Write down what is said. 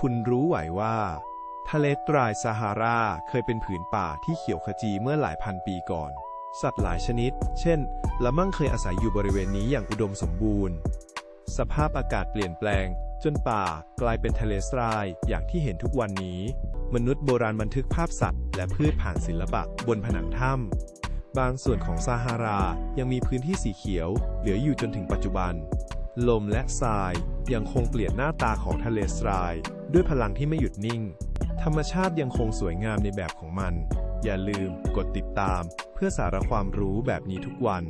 คุณรู้ไหมว่าทะเลทรายซาฮาราเคยเป็นผืนป่าที่เขียวขจีเมื่อหลายพันปีก่อน สัตว์หลายชนิด เช่นละมั่งเคยอาศัยอยู่บริเวณนี้อย่างอุดมสมบูรณ์ สภาพอากาศเปลี่ยนแปลงจนป่ากลายเป็นทะเลทรายอย่างที่เห็นทุกวันนี้ มนุษย์โบราณบันทึกภาพสัตว์และพืชผ่านศิลปะบนผนังถ้ำ บางส่วนของซาฮารายังมีพื้นที่สีเขียวเหลืออยู่จนถึงปัจจุบัน ลมและทรายยังคงเปลี่ยนหน้าตาของทะเลทรายด้วยพลังที่ไม่หยุดนิ่ง ธรรมชาติยังคงสวยงามในแบบของมัน อย่าลืมกดติดตามเพื่อสาระความรู้แบบนี้ทุกวัน